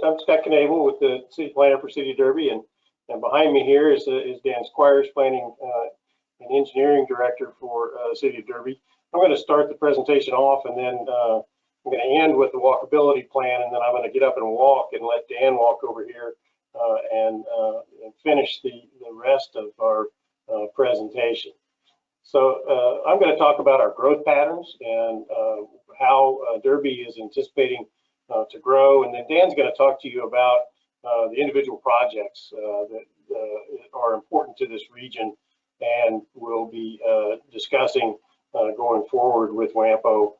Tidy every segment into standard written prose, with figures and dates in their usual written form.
I'm Scott Knable with the City Planner for City of Derby, and behind me here is Dan Squires, Planning and Engineering Director for City of Derby. I'm going to start the presentation off, and then I'm going to end with the walkability plan, and then I'm going to get up and walk and let Dan walk over here and finish the rest of our presentation. So I'm going to talk about our growth patterns and how Derby is anticipating to grow, and then Dan's going to talk to you about the individual projects that are important to this region, and we'll be discussing going forward with WAMPO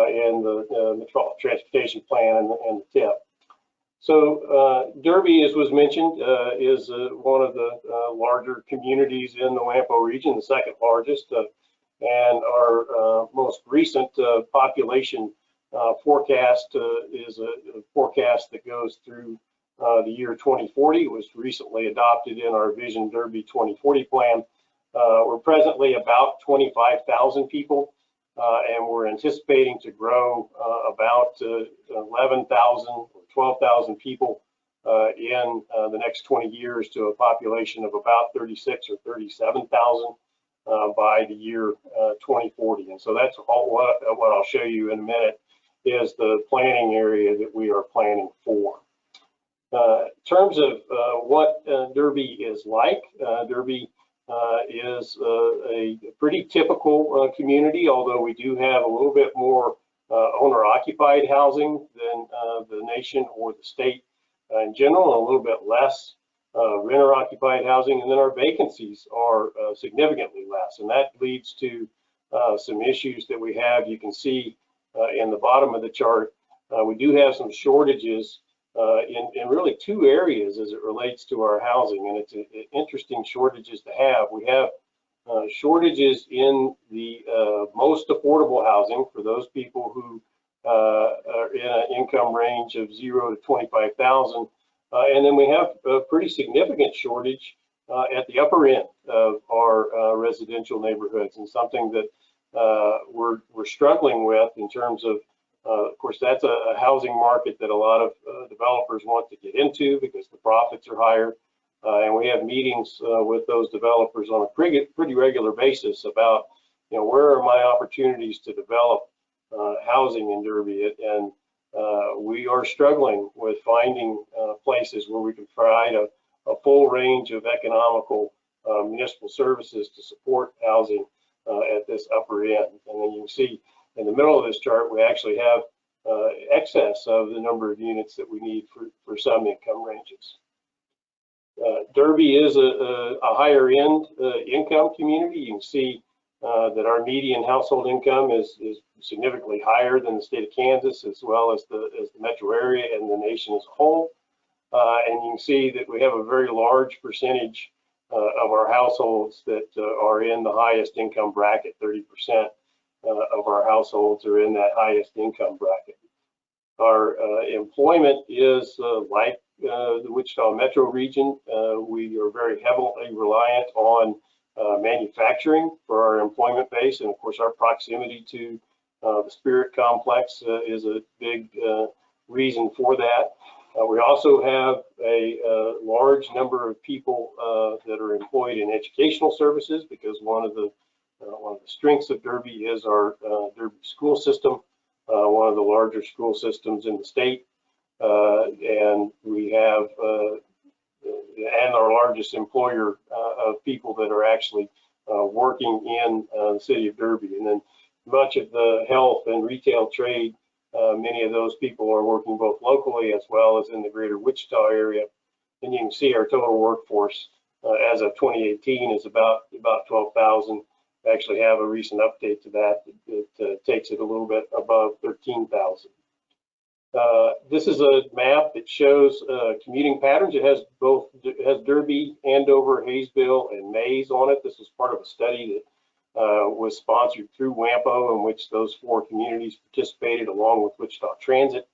in the Metropolitan Transportation Plan and the TIP. So Derby, as was mentioned, is one of the larger communities in the WAMPO region, the second largest, and our most recent population forecast is a forecast that goes through the year 2040. It was recently adopted in our Vision Derby 2040 plan. We're presently about 25,000 people, and we're anticipating to grow about 11,000 or 12,000 people in the next 20 years to a population of about 36 or 37,000 by the year 2040. And so that's all what I'll show you in a minute is the planning area that we are planning for. In terms of what Derby is like, Derby is a pretty typical community, although we do have a little bit more owner-occupied housing than the nation or the state in general, and a little bit less renter-occupied housing, and then our vacancies are significantly less, and that leads to some issues that we have. You can see in the bottom of the chart, we do have some shortages in really two areas as it relates to our housing, and it's interesting shortages to have. We have shortages in the most affordable housing for those people who are in an income range of 0 to 25,000, and then we have a pretty significant shortage at the upper end of our residential neighborhoods, and something that we're struggling with in terms of course, that's a housing market that a lot of developers want to get into because the profits are higher. And we have meetings with those developers on a pretty regular basis about, where are my opportunities to develop housing in Derby? And we are struggling with finding places where we can provide a full range of economical municipal services to support housing at this upper end. And then you can see in the middle of this chart, we actually have excess of the number of units that we need for some income ranges. Derby is a higher end income community. You can see that our median household income is significantly higher than the state of Kansas, as well as the metro area and the nation as a whole. And you can see that we have a very large percentage of our households that are in the highest income bracket. 30% of our households are in that highest income bracket. Our employment is like the Wichita metro region. We are very heavily reliant on manufacturing for our employment base, and of course our proximity to the Spirit complex is a big reason for that. We also have a large number of people that are employed in educational services, because one of the strengths of Derby is our Derby school system, one of the larger school systems in the state, and we have and our largest employer of people that are actually working in the city of Derby. And then much of the health and retail trade, many of those people are working both locally as well as in the greater Wichita area. And you can see our total workforce as of 2018 is about 12,000. I actually have a recent update to that that takes it a little bit above 13,000. This is a map that shows commuting patterns. It has Derby, Andover, Hayesville, and Mays on it. This was part of a study that was sponsored through WAMPO, in which those four communities participated along with Wichita Transit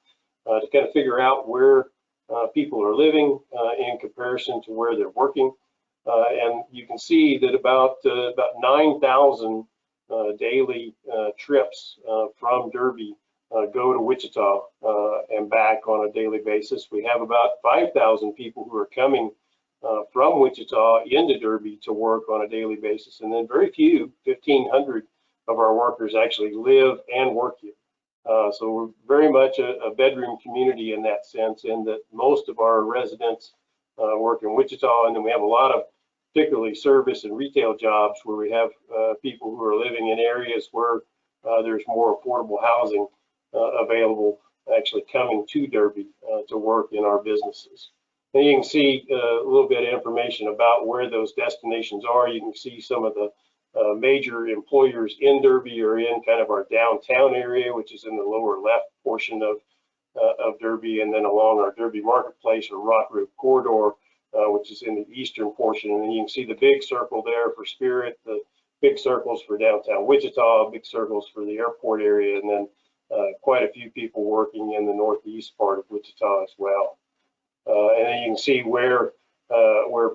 to kind of figure out where people are living in comparison to where they're working. And you can see that about 9,000 daily trips from Derby go to Wichita and back on a daily basis. We have about 5,000 people who are coming from Wichita into Derby to work on a daily basis, and then very few, 1,500 of our workers actually live and work here. So we're very much a bedroom community in that sense, in that most of our residents work in Wichita, and then we have a lot of particularly service and retail jobs where we have people who are living in areas where there's more affordable housing available, actually coming to Derby to work in our businesses. And you can see a little bit of information about where those destinations are. You can see some of the major employers in Derby are in kind of our downtown area, which is in the lower left portion of Derby, and then along our Derby Marketplace or Rock Road corridor, which is in the eastern portion. And then you can see the big circle there for Spirit, the big circles for downtown Wichita, big circles for the airport area, and then quite a few people working in the northeast part of Wichita as well. And then you can see where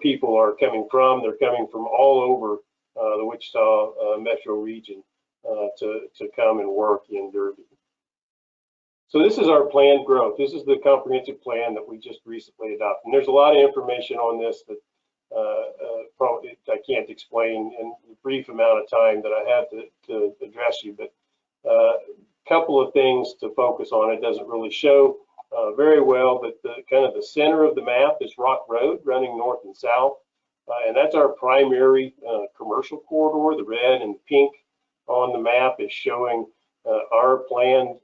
people are coming from. They're coming from all over the Wichita metro region to come and work in Derby. So this is our planned growth. This is the comprehensive plan that we just recently adopted. And there's a lot of information on this that probably I can't explain in the brief amount of time that I have to address you, but a couple of things to focus on. It doesn't really show very well, but the kind of the center of the map is Rock Road running north and south, and that's our primary commercial corridor. The red and pink on the map is showing our planned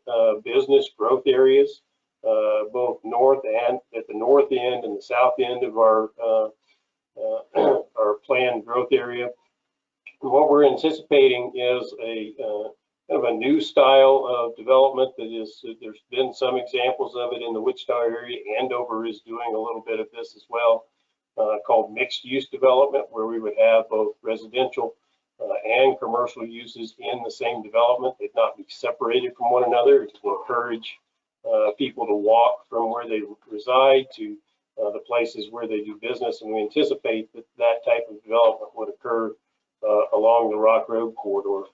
business growth areas, both north and at the north end and the south end of our planned growth area. And what we're anticipating is a kind of a new style of development that is, there's been some examples of it in the Wichita area. Andover is doing a little bit of this as well, called mixed use development, where we would have both residential and commercial uses in the same development. They'd not be separated from one another to encourage people to walk from where they reside to the places where they do business. And we anticipate that that type of development would occur along the Rock Road corridor.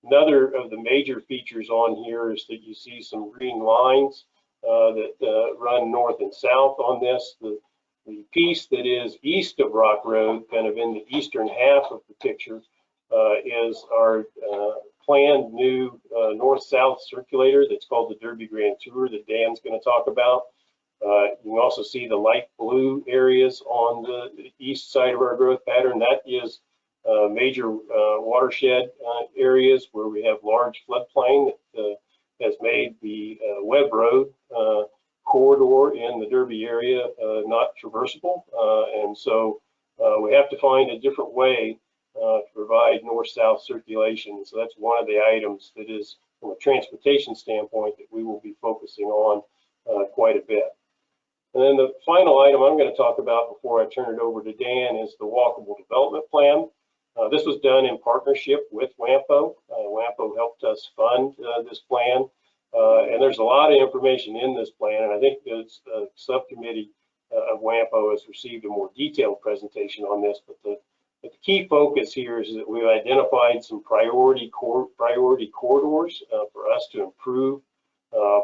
Another of the major features on here is that you see some green lines that run north and south on this. The piece that is east of Rock Road, kind of in the eastern half of the picture, is our planned new north-south circulator that's called the Derby Grand Tour that Dan's going to talk about. You can also see the light blue areas on the east side of our growth pattern. That is major watershed areas where we have large floodplain that has made the Webb Road corridor in the Derby area not traversable. And so we have to find a different way to provide north-south circulation. So that's one of the items that is, from a transportation standpoint, that we will be focusing on quite a bit. And then the final item I'm going to talk about before I turn it over to Dan is the Walkable Development Plan. This was done in partnership with WAMPO. WAMPO helped us fund this plan. And there's a lot of information in this plan, and I think the subcommittee of WAMPO has received a more detailed presentation on this. But the key focus here is that we've identified some priority corridors for us to improve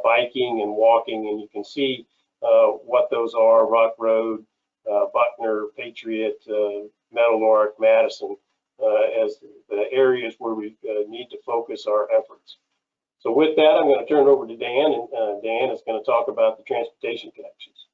biking and walking, and you can see what those are: Rock Road, Buckner, Patriot, Meadowlark, Madison, as the areas where we need to focus our efforts. So with that, I'm going to turn it over to Dan, and Dan is going to talk about the transportation connections.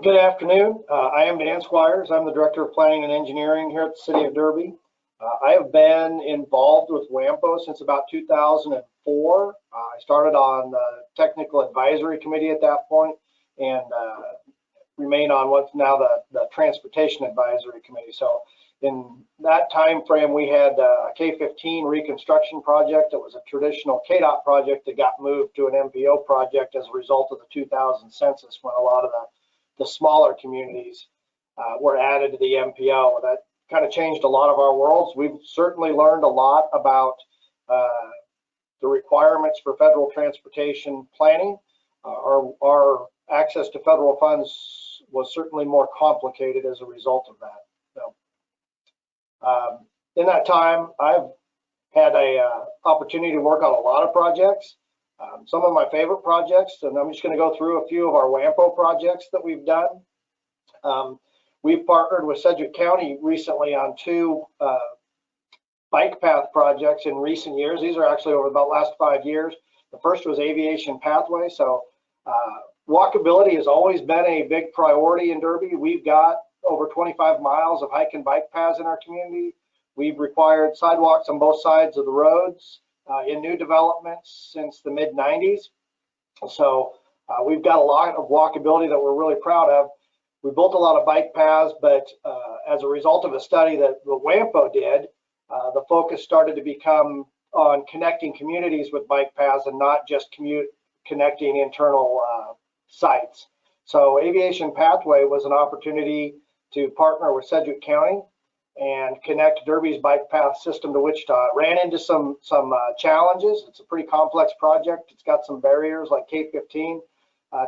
Good afternoon. I am Dan Squires. I'm the Director of Planning and Engineering here at the City of Derby. I have been involved with WAMPO since about 2004. I started on the Technical Advisory Committee at that point and remain on what's now the Transportation Advisory Committee. So in that time frame, we had a K-15 reconstruction project. It was a traditional KDOT project that got moved to an MPO project as a result of the 2000 census, when a lot of the smaller communities were added to the MPO. That kind of changed a lot of our worlds. We've certainly learned a lot about the requirements for federal transportation planning. Our access to federal funds was certainly more complicated as a result of that. So, in that time, I've had a opportunity to work on a lot of projects. Some of my favorite projects, and I'm just going to go through a few of our WAMPO projects that we've done. We've partnered with Sedgwick County recently on 2 bike path projects in recent years. These are actually over about the last 5 years. The first was aviation pathway. So walkability has always been a big priority in Derby. We've got over 25 miles of hike and bike paths in our community. We've required sidewalks on both sides of the roads in new developments since the mid-90s. So we've got a lot of walkability that we're really proud of. We built a lot of bike paths, but as a result of a study that the WAMPO did, the focus started to become on connecting communities with bike paths and not just connecting internal sites. So aviation pathway was an opportunity to partner with Sedgwick County and connect Derby's bike path system to Wichita. It ran into some challenges. It's a pretty complex project. It's got some barriers like K-15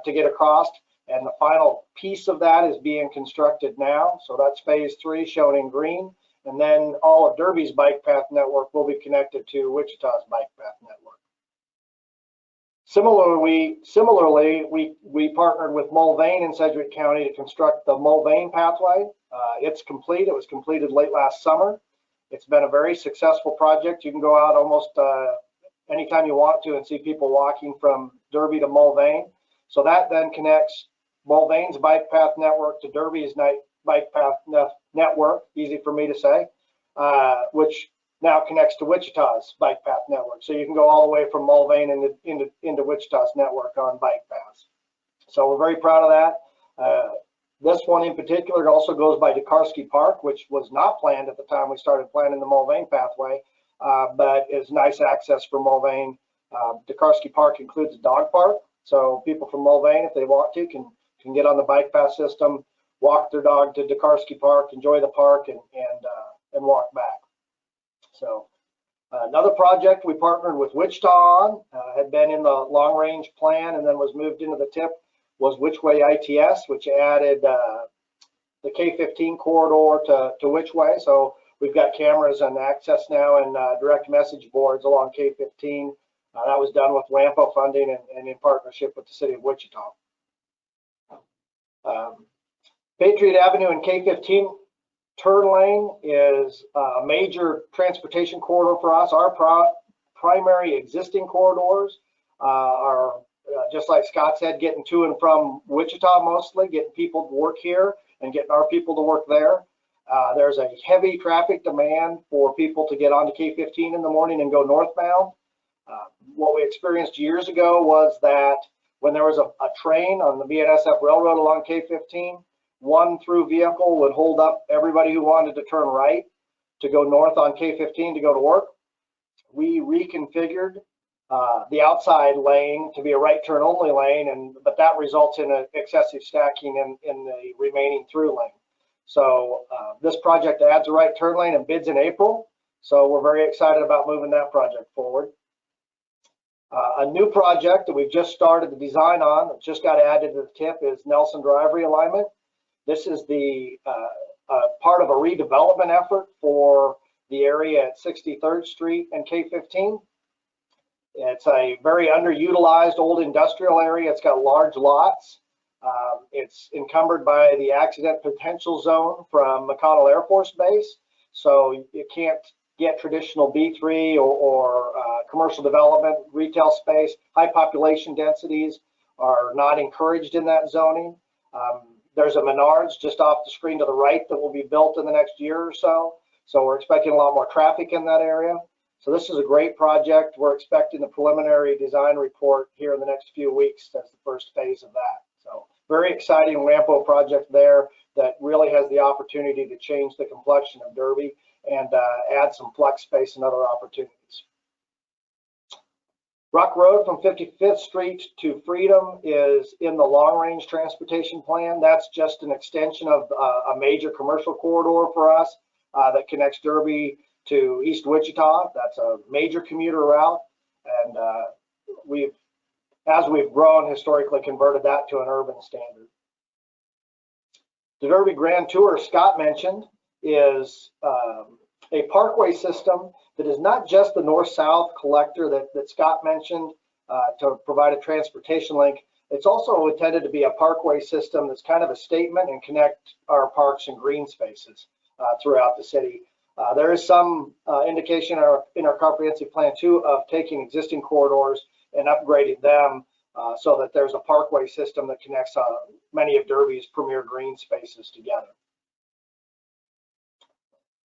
to get across. And the final piece of that is being constructed now. So that's phase 3 shown in green. And then all of Derby's bike path network will be connected to Wichita's bike path network. Similarly, we partnered with Mulvane in Sedgwick County to construct the Mulvane pathway. It's complete. It was completed late last summer. It's been a very successful project. You can go out almost anytime you want to and see people walking from Derby to Mulvane. So that then connects Mulvane's bike path network to Derby's bike path network, easy for me to say, which now connects to Wichita's bike path network. So you can go all the way from Mulvane into Wichita's network on bike paths. So we're very proud of that. This one in particular also goes by Dekarsky Park, which was not planned at the time we started planning the Mulvane pathway, but is nice access for Mulvane. Dekarsky Park includes a dog park, so people from Mulvane, if they want to, can get on the bike path system, walk their dog to Dekarsky Park, enjoy the park, and walk back. So another project we partnered with Wichita on, had been in the long range plan and then was moved into the TIP, was Whichway ITS, which added the K-15 corridor to Whichway. So we've got cameras and access now and direct message boards along K-15. That was done with WAMPO funding and in partnership with the city of Wichita. Patriot Avenue and K-15 turn lane is a major transportation corridor for us. Our primary existing corridors are just like Scott said, getting to and from Wichita mostly, getting people to work here and getting our people to work there. There's a heavy traffic demand for people to get onto K-15 in the morning and go northbound. What we experienced years ago was that when there was a train on the BNSF Railroad along K-15, one through vehicle would hold up everybody who wanted to turn right to go north on K-15 to go to work. We reconfigured the outside lane to be a right turn only lane, but that results in excessive stacking in the remaining through lane. So this project adds a right turn lane and bids in April. So we're very excited about moving that project forward. A new project that we've just started the design on, that just got added to the TIP, is Nelson Drive realignment. This is the part of a redevelopment effort for the area at 63rd Street and K-15. It's a very underutilized old industrial area. It's got large lots. It's encumbered by the accident potential zone from McConnell Air Force Base. So you can't get traditional B3 or commercial development, retail space. High population densities are not encouraged in that zoning. There's a Menards just off the screen to the right that will be built in the next year or so. So we're expecting a lot more traffic in that area. So this is a great project. We're expecting the preliminary design report here in the next few weeks as the first phase of that. So very exciting WAMPO project there that really has the opportunity to change the complexion of Derby and add some flex space and other opportunities. Rock Road from 55th Street to Freedom is in the long-range transportation plan. That's just an extension of a major commercial corridor for us that connects Derby to East Wichita. That's a major commuter route, and as we've grown, historically converted that to an urban standard. The Derby Grand Tour Scott mentioned is a parkway system that is not just the north-south collector that Scott mentioned to provide a transportation link. It's also intended to be a parkway system that's kind of a statement and connect our parks and green spaces throughout the city. There is some indication in our comprehensive plan too of taking existing corridors and upgrading them so that there's a parkway system that connects many of Derby's premier green spaces together.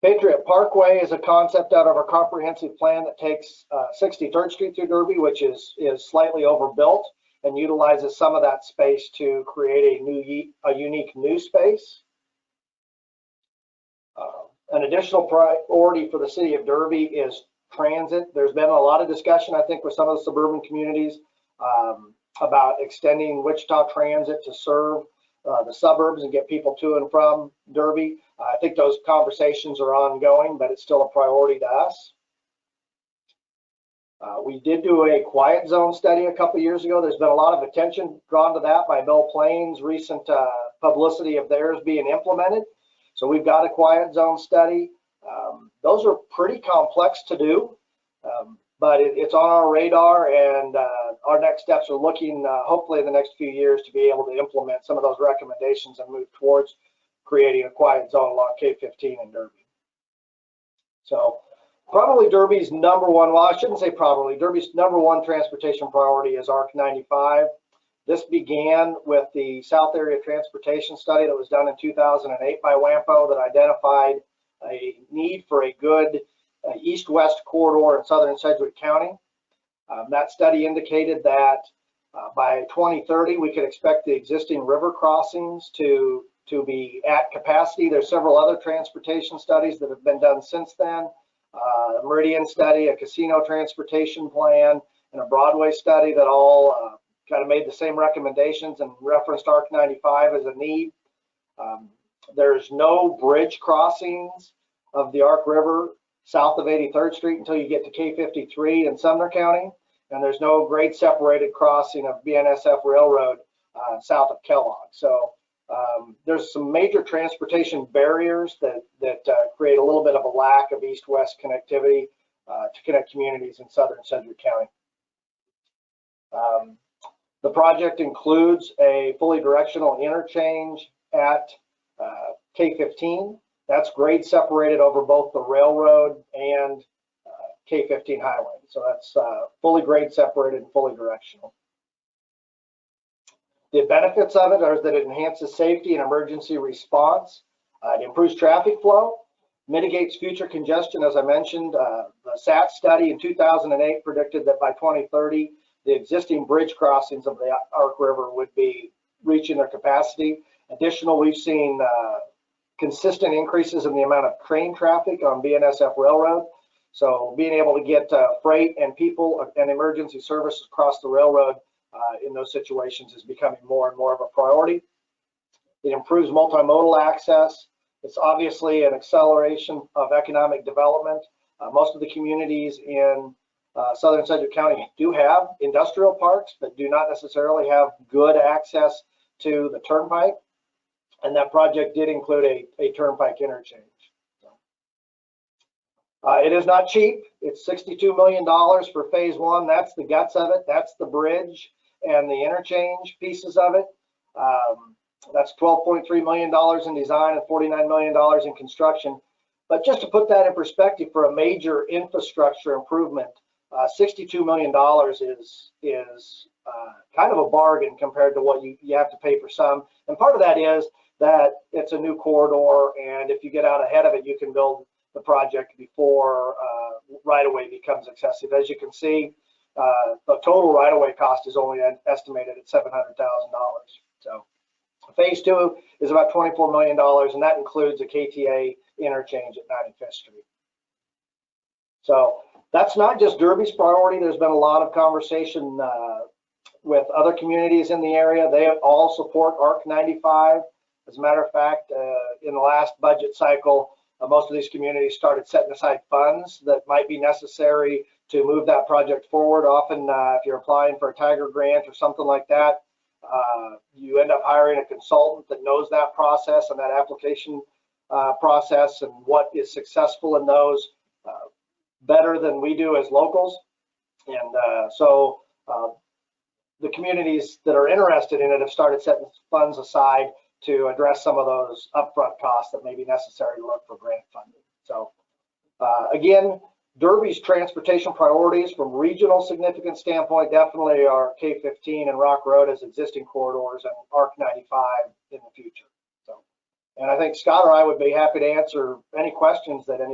Patriot Parkway is a concept out of our comprehensive plan that takes 63rd Street through Derby, which is slightly overbuilt, and utilizes some of that space to create a unique new space. An additional priority for the city of Derby is transit. There's been a lot of discussion, I think, with some of the suburban communities about extending Wichita Transit to serve the suburbs and get people to and from Derby. I think those conversations are ongoing, but it's still a priority to us. We did do a quiet zone study a couple years ago. There's been a lot of attention drawn to that by Mill Plain's recent publicity of theirs being implemented. So we've got a quiet zone study. Those are pretty complex to do, but it's on our radar, and our next steps are looking, hopefully in the next few years, to be able to implement some of those recommendations and move towards creating a quiet zone along K15 in Derby. So probably Derby's number one, well, I shouldn't say probably, Derby's number one transportation priority is ARC 95. This began with the South Area Transportation Study that was done in 2008 by WAMPO that identified a need for a good east-west corridor in southern Sedgwick County. That study indicated that by 2030, we could expect the existing river crossings to be at capacity. There's several other transportation studies that have been done since then. A Meridian study, a casino transportation plan, and a Broadway study that all kind of made the same recommendations and referenced ARC 95 as a need. There's no bridge crossings of the Ark River south of 83rd Street until you get to K53 in Sumner County, and there's no grade separated crossing of BNSF Railroad south of Kellogg. So there's some major transportation barriers that create a little bit of a lack of east-west connectivity to connect communities in southern Sedgwick County. The project includes a fully directional interchange at K15. That's grade separated over both the railroad and K15 highway. So that's fully grade separated and fully directional. The benefits of it are that it enhances safety and emergency response. It improves traffic flow, mitigates future congestion. As I mentioned, the SAT study in 2008 predicted that by 2030, the existing bridge crossings of the Ark River would be reaching their capacity. Additional, we've seen consistent increases in the amount of train traffic on BNSF Railroad. So being able to get freight and people and emergency services across the railroad in those situations is becoming more and more of a priority. It improves multimodal access. It's obviously an acceleration of economic development. Most of the communities in southern Sedgwick County do have industrial parks, but do not necessarily have good access to the turnpike. And that project did include a turnpike interchange. It is not cheap. It's $62 million for phase one. That's the guts of it. That's the bridge and the interchange pieces of it. That's $12.3 million in design and $49 million in construction. But just to put that in perspective, for a major infrastructure improvement, $62 million is kind of a bargain compared to what you have to pay for some. And part of that is that it's a new corridor, and if you get out ahead of it, you can build the project before right-of-way becomes excessive. As you can see, the total right-of-way cost is only estimated at $700,000. So phase two is about $24 million, and that includes a KTA interchange at 95th Street. So that's not just Derby's priority. There's been a lot of conversation with other communities in the area. They all support ARC 95. As a matter of fact, in the last budget cycle, most of these communities started setting aside funds that might be necessary to move that project forward. Often, if you're applying for a Tiger grant or something like that, you end up hiring a consultant that knows that process and that application process and what is successful in those. better than we do as locals. And so the communities that are interested in it have started setting funds aside to address some of those upfront costs that may be necessary to look for grant funding. So again, Derby's transportation priorities from regional significance standpoint definitely are K-15 and Rock Road as existing corridors and ARC-95 in the future. So, and I think Scott or I would be happy to answer any questions that anybody